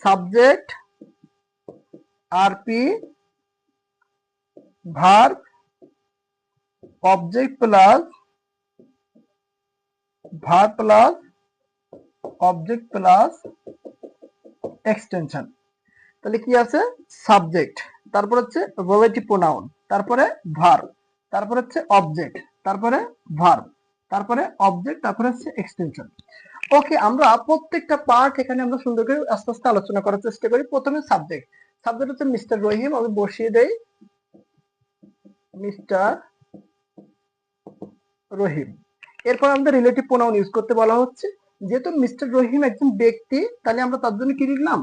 Subject RP verb object plus verb plus object plus extension. তাহলে কি আছে? Subject, তারপর হচ্ছে রিলেটিভ প্রোনাউন, তারপরে ভার্ব, তারপর হচ্ছে অবজেক্ট, তারপরে ভার্ব, তারপরে অবজেক্ট, তারপরে হচ্ছে এক্সটেনশন। ওকে, আমরা প্রত্যেকটা পার্ট এখানে আমরা সুন্দর করে আস্তে আস্তে আলোচনা করার চেষ্টা করি। প্রথমে সাবজেক্ট, সাবজেক্ট হচ্ছে মিস্টার রহিম, আমি বসিয়ে দেই মিস্টার রহিম। এরপর আমাদের রিলেটিভ প্রোনাউন ইউজ করতে বলা হচ্ছে। যেহেতু মিস্টার রহিম একজন ব্যক্তি, তাহলে আমরা তার জন্য কি লিখলাম?